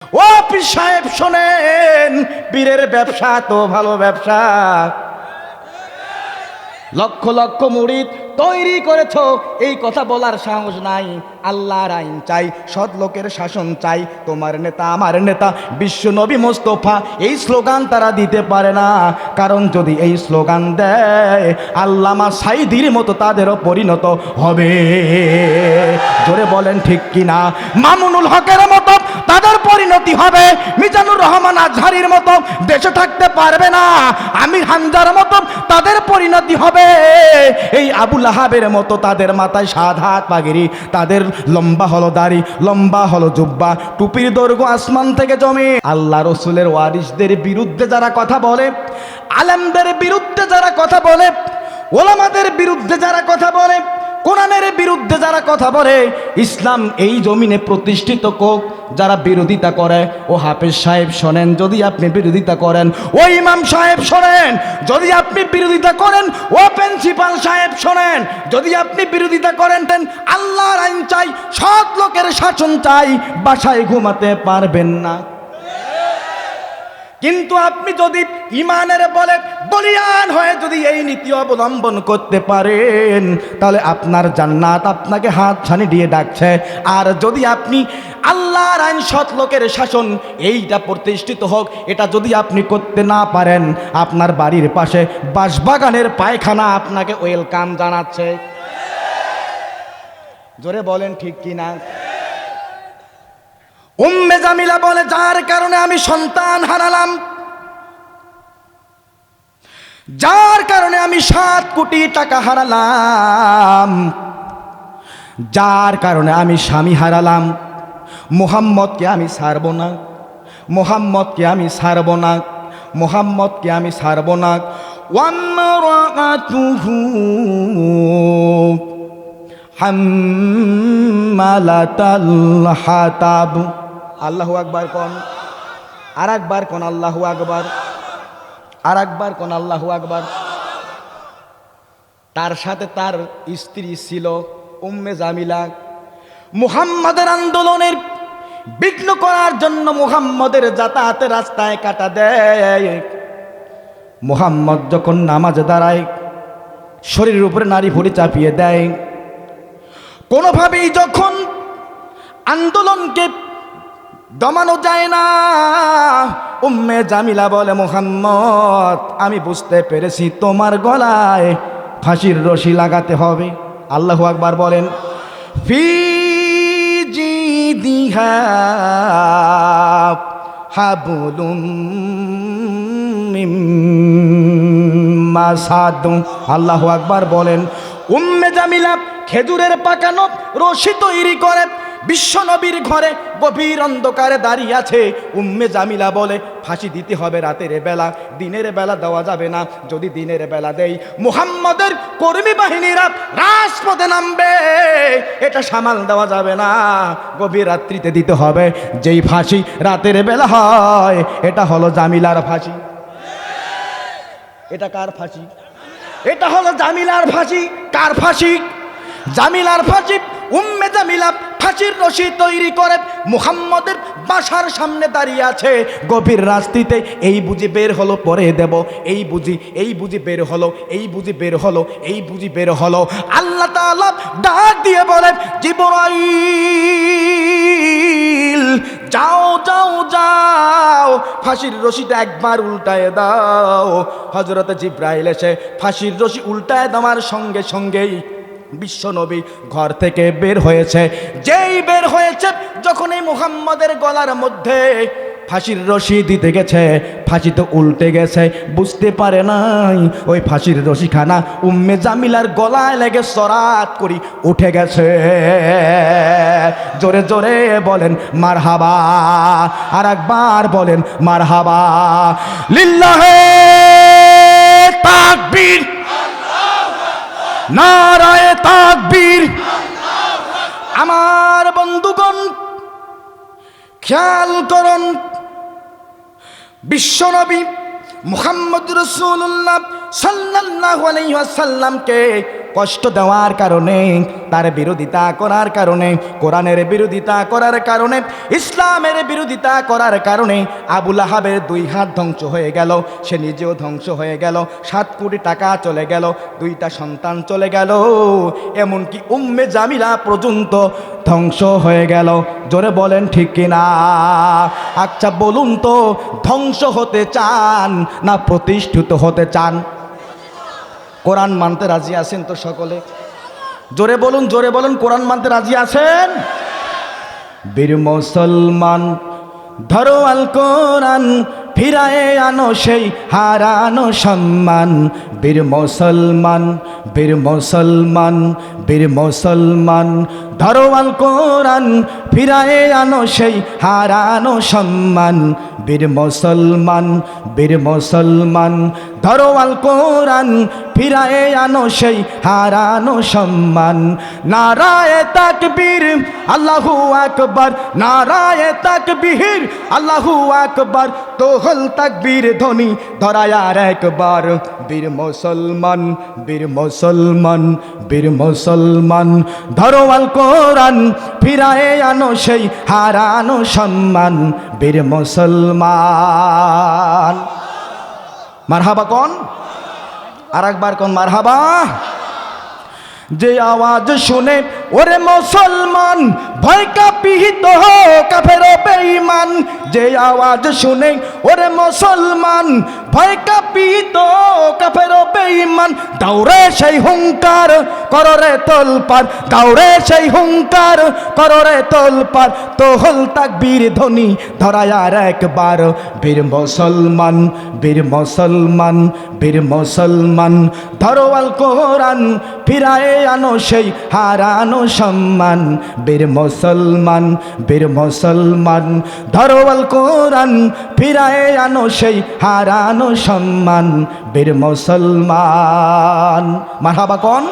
ও পীর সাহেব শোনেন, পীরের ব্যবসা তো ভালো ব্যবসা। লক্ষ লক্ষ মুরিদ তৈরি করেছো, এই কথা বলার সাহস নাই। আল্লাহর আইন চাই, সৎ লোকের শাসন চাই। তোমার নেতা আমার নেতা বিশ্ব নবী মোস্তফা, এই স্লোগান তারা দিতে পারে না। কারণ যদি এই স্লোগান দেয়, আল্লামা সাইদির মতো তাদেরও পরিণত হবে। জোরে বলেন ঠিক কিনা? মামুনুল হকের মতো তাদের পরিণতি হবে। মিজানুর রহমান আজহারির মতো দেশে থাকতে পারবে না। আমির হামজার মতো তাদের পরিণতি হবে। এই আবুল আহাবের মতো তাদের মাথায় 7 হাত পাগড়ি, তাদের লম্বা হলো দাড়ি, লম্বা হলো জুব্বা, টুপির দৈর্ঘ্য আসমান থেকে জমে। আল্লাহ রসুলের ওয়ারিসদের বিরুদ্ধে যারা কথা বলে, আলেমদের বিরুদ্ধে যারা কথা বলে, ওলামাদের বিরুদ্ধে যারা কথা বলে, কোরআনের বিরুদ্ধে যারা কথা বলে, ইসলাম এই জমিনে প্রতিষ্ঠিত হোক, যারা বিরোধিতা করে, ও হাফেজ সাহেব শোনেন, যদি আপনি বিরোধিতা করেন, ও ইমাম সাহেব শোনেন, যদি আপনি বিরোধিতা করেন, ও প্রিন্সিপাল সাহেব শোনেন, যদি আপনি বিরোধিতা করেন, আল্লাহর আইন চাই, সৎ লোকের শাসন চাই, বাসায় ঘুমাতে পারবেন না। কিন্তু আপনি যদি ইমানের বলে বলিয়ান হয়ে যদি এই নীতি অবলম্বন করতে পারেন, তাহলে আপনার জান্নাত আপনাকে হাত ছানি দিয়ে ডাকছে। আর যদি আপনি আল্লাহর আইন, সৎ লোকের শাসন, এইটা প্রতিষ্ঠিত হোক, এটা যদি আপনি করতে না পারেন, আপনার বাড়ির পাশে বাঁশবাগানের পায়খানা আপনাকে ওয়েলকাম জানাচ্ছে। জোরে বলেন ঠিক কিনা? উম্মে জামিলা বলে, যার কারণে আমি সন্তান হারালাম, যার কারণে আমি 7 কোটি টাকা হারালাম, যার কারণে আমি স্বামী হারালাম, মুহাম্মদকে আমি ছাড়ব না, মুহাম্মদকে আমি ছাড়ব না, মুহাম্মদকে আমি ছাড়ব না। ওয়ামরাআতুহু হাম্মালাতাল হাতাব। আল্লাহু আকবার কোন, আর একবার কোন আল্লাহু আকবার, আর একবার কোন আল্লাহু আকবার। তার সাথে তার স্ত্রী ছিল উম্মে জামিলা। মুহাম্মাদের আন্দোলনের বিঘ্ন করার জন্য মুহাম্মাদের যাতায়াতের রাস্তায় কাটা দেয়। মুহাম্মদ যখন নামাজে দাঁড়ায়, শরীরের উপরে নারী ভুঁড়ি চাপিয়ে দেয়। কোনোভাবেই যখন আন্দোলনকে দমানো যায় না, উম্মে জামিলা বলে, মুহাম্মদ আমি বুঝতে পেরেছি, তোমার গলায় ফাঁসির রশি লাগাতে হবে। আল্লাহু আকবার বলেন। ফি জিদিহা হাবলুম মিন মাসাদ। আল্লাহু আকবার বলেন। উম্মে জামিলা খেজুরের পাকানো রশি তৈরি করে বিশ্ব নবীর ঘরে গভীর অন্ধকারে দাঁড়িয়ে আছে। উম্মে জামিলা বলে, ফাঁসি দিতে হবে রাতের বেলা, দিনের বেলা দেওয়া যাবে না। যদি দিনের বেলা দেই, মুহাম্মাদের কর্মী বাহিনীরা রাজপথে নামবে, এটা সামাল দেওয়া যাবে না। গভীর রাত্রিতে দিতে হবে। যেই ফাঁসি রাতের বেলা হয়, এটা হলো জামিলার ফাঁসি। এটা কার ফাঁসি? এটা হলো জামিলার ফাঁসি। কার ফাঁসি? জামিলার ফাঁসি। উম্মে জামিলা ফাঁসির রশি তৈরি করে মুহাম্মদের বাসার সামনে দাঁড়িয়ে আছে গভীর রাত্রিতে। এই বুঝি বের হলো, পরে দেব, এই বুঝি বের হলো, এই বুঝি বের হলো, এই বুঝি বের হলো। আল্লাহ তাআলা ডাক দিয়ে বলেন, জিবরাইল যাও যাও যাও, ফাঁসির রশিটা একবার উল্টায় দাও। হযরত জিবরাইল এসে ফাঁসির রশি উল্টায় দেওয়ার সঙ্গে সঙ্গেই বিশ্বনবী ঘর থেকে বের হয়েছে। যেই বের হয়েছে, যখন এই মুহাম্মাদের গলার মধ্যে ফাঁসির রশি দিতে গেছে, ফাঁসি তো উল্টে গেছে, বুঝতে পারে নাই ওই ফাঁসির রশিখানা উম্মে জামিলার গলায় লেগে সরাত করি উঠে গেছে। জোরে জোরে বলেন মারহাবা, আর একবার বলেন মারহাবা। লিল্লাহে তাকবীর, নারায়ে তাকবীর। আমার বন্ধুগণ, খেয়াল করুন, বিশ্বনবী মুহাম্মদ রাসূলুল্লাহ সাল্লাল্লাহু আলাইহি ওয়াসাল্লামকে কষ্ট দেওয়ার কারণে, তার বিরোধিতা করার কারণে, কোরআনের বিরোধিতা করার কারণে, ইসলামের বিরোধিতা করার কারণে আবু লাহাবের 2 হাত ধ্বংস হয়ে গেল, সে নিজেও ধ্বংস হয়ে গেল, 7 কোটি টাকা চলে গেল, 2টা সন্তান চলে গেল, এমনকি উম্মে জামিলা পর্যন্ত ধ্বংস হয়ে গেল। জোরে বলেন ঠিক কিনা? আচ্ছা বলুন তো, ধ্বংস হতে চান না প্রতিষ্ঠিত হতে চান? কোরআন মানতে রাজি আছেন তো সকলে? জোরে বলুন, জোরে বলুন, কোরআন মানতে রাজি আছেন? বীর মুসলমান ধরো আল কোরআন, ফিরায়ে আনো সেই হারানো সম্মান। বীর মুসলমান, বীর মুসলমান, বীর মুসলমান ধরো আল কোরআন, ফিরায়ে আনো সেই হারানো সম্মান। বীর মুসলমান, বীর মুসলমান ধরো আল কোরআন, ফিরায়ে আনো সেই হারানো সম্মান। নারায়ে তাকবীর আল্লাহু আকবার, নারায়ে তাকবীর আল্লাহু আকবার, তোহল তাকবীর ধ্বনি ধরায় আর একবার। বীর মুসলমান, বীর মুসলমান, বীর মুসলমান ধরো আল কোরআন, ফিরায়ে আনো সেই হারানো সম্মান। বীর মুসলমান মারহাবা কোন? আর একবার কোন মারহাবা? যে আওয়াজ শুনে ওরে মুসলমান ভয় কাঁপিত কাফের বেঈমান। যে আওয়াজ শুনে ওরে মুসলমান ভয় কাঁপিত কাফের বেঈমান। দৌড়ে সেই হুঙ্কার কররে তোলপার, দৌড়ে সেই হুঙ্কার কররে তোলপার, তোহল তাকবীর ধ্বনি ধরায় আর একবার। বীর মুসলমান, বীর মুসলমান, বীর মুসলমান ধরো আল কোরআন, ফিরায়ে আনো সেই হারানো সম্মান। বীর মুসলমান, বীর মুসলমান ধরো আল কোরআন, ফিরায়ে আনো সেই হারানো সম্মান। বীর মুসলমান মারহাবা কোন?